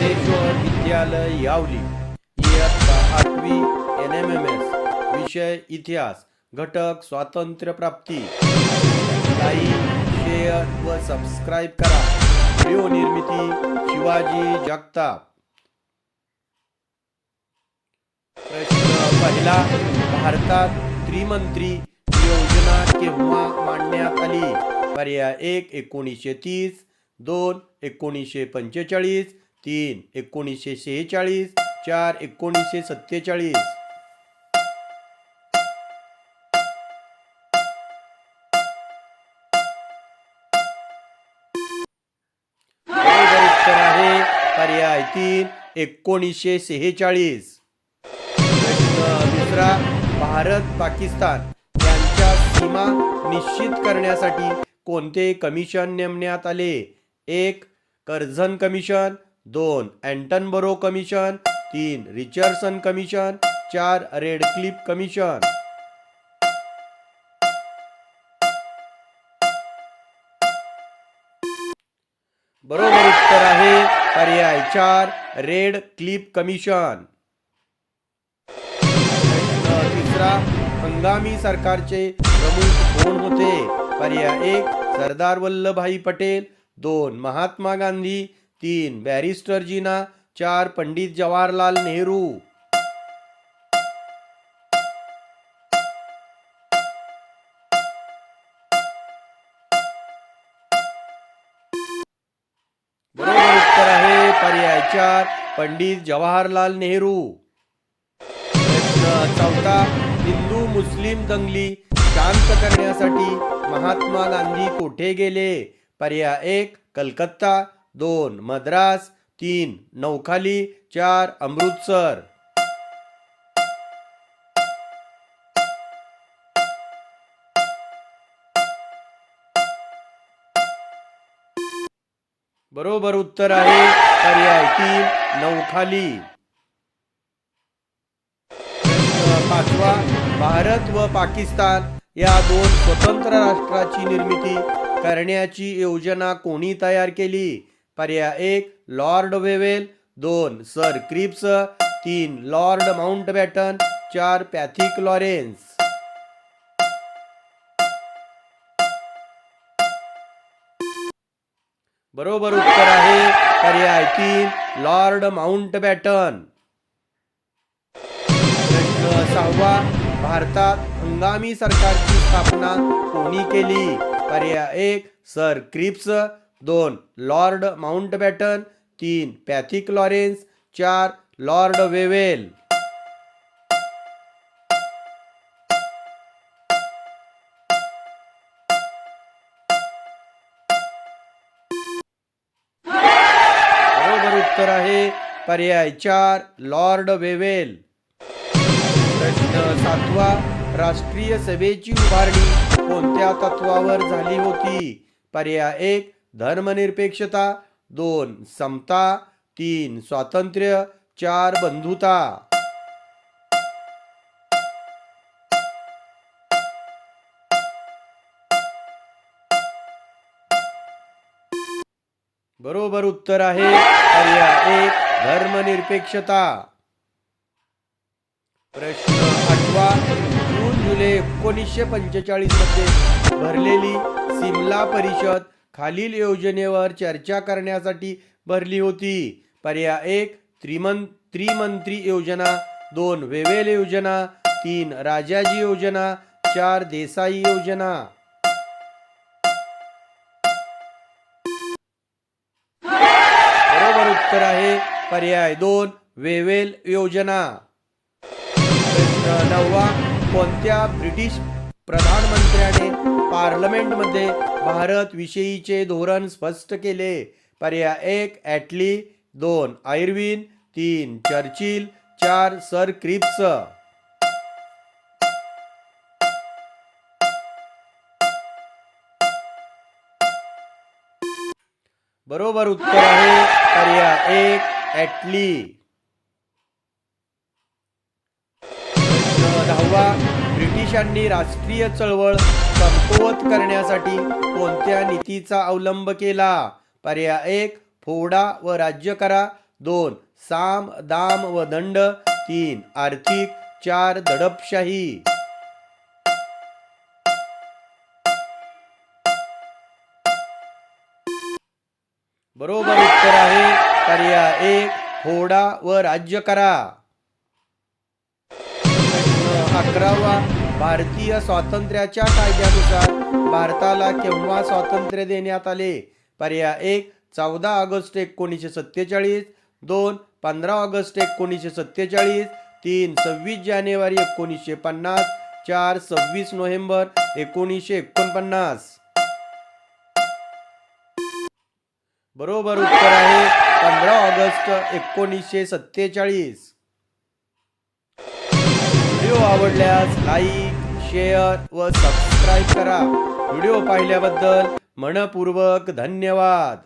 सिद्धेश्वर विद्यालय यावली इयत्ता 8वी NMMS विषय इतिहास घटक स्वातंत्र्य प्राप्ती। लाईक शेअर व सबस्क्राईब करा। व्हिडिओ निर्मिती शिवाजी जगताप। प्रश्न पहिला, भारतात त्रिमंत्री योजना केव्हा मांडण्यात आली? पर्याय 1 1930, 2 1945, 3 1946, 4 1947। बरोबर उत्तर आहे पर्याय 3 1946। प्रश्न दुसरा, भारत पाकिस्तान यांच्या सीमा निश्चित करण्यासाठी कोणते कमिशन नेमण्यात आले? 1 Curzon commission, 2 Attenborough commission, 3 Richardson commission, 4 Radcliffe commission. बरोबर उत्तर आहे पर्याय 4 रेडक्लिफ कमिशन। प्रश्न तिसरा, हंगामी सरकारचे प्रमुख कोण होते? पर्याय 1 सरदार वल्लभभाई पटेल, 2 महात्मा गांधी, 3 बॅरिस्टर जीना, 4 पंडित जवाहरलाल नेहरू। बरोबर उत्तर आहे पर्याय 4 पंडित जवाहरलाल नेहरू। प्रश्न चौथा, हिंदू मुस्लिम दंगली शांत करण्यासाठी महात्मा गांधी कोठे गेले? पर्याय 1 कलकत्ता, 2 मद्रास, 3 नौखाली, 4 अमृतसर। बरोबर उत्तर आहे पर्याय 3 नौखाली। प्रश्न पाचवा, भारत व पाकिस्तान या दोन स्वतंत्र राष्ट्राची निर्मिती करण्याची योजना कोणी तयार केली? पर्याय 1 Lord Wavell, 2 Sir Cripps, 3 Lord Mountbatten, 4 Pethick Lawrence. बरोबर उत्तर आहे पर्याय 3 लॉर्ड माउंटबॅटन। प्रश्न सहावा, भारतात हंगामी सरकारची स्थापना कोणी केली? पर्याय 1 Sir Cripps, 2 Lord Mountbatten, 3 Pethick Lawrence, 4 Lord Wavell. बरोबर उत्तर आहे पर्याय 4 लॉर्ड वेवेल। प्रश्न सातवा, राष्ट्रीय सभेची उभारणी कोणत्या तत्वावर झाली होती? पर्याय 1 धर्मनिरपेक्षता, 2 समता, 3 स्वातंत्र्य, 4 बंधुता। बरोबर उत्तर आहे पर्याय 1 धर्मनिरपेक्षता। प्रश्न आठवा, जून जुलै 1945 मध्ये भरलेली सिमला परिषद खालील योजनेवर चर्चा करण्यासाठी भरली होती? पर्याय 1 त्रिमंत्री योजना, 2 वेवेल योजना, 3 राजाजी योजना, 4 देसाई योजना। बरोबर उत्तर आहे पर्याय 2 वेवेल योजना। प्रश्न नववा, कोणत्या ब्रिटिश प्रधानमंत्र्याने पार्लमेंटमध्ये भारत विषयीचे धोरण स्पष्ट केले? पर्याय 1 ॲटली, 2 आयर्विन, 3 चर्चिल, 4 सर क्रिप्स। बरोबर उत्तर आहे पर्याय 1 ॲटली। प्रश्न 10वा, ब्रिटिशांनी राष्ट्रीय चळवळ कमकुवत करण्यासाठी कोणत्या नीतीचा अवलंब केला? पर्याय 1 फोडा व राज्य करा, 2 साम दाम व दंड, 3 आर्थिक, 4 दडपशाही. बरोबर उत्तर आहे पर्याय 1 फोडा व राज्य करा. प्रश्न 11वा. भारतीय स्वातंत्र्याच्या कायद्यानुसार भारताला केव्हा स्वातंत्र्य देण्यात आले? पर्याय 1 14 ऑगस्ट 1947, 2 15 ऑगस्ट 1947, 3 26 जानेवारी 1950, 4 26 नोव्हेंबर 1949. बरोबर उत्तर आहे 15 ऑगस्ट 1947. व्हिडिओ आवडल्यास लाईक, शेअर व सबस्क्राईब करा. व्हिडिओ पाहिल्याबद्दल मनपूर्वक धन्यवाद.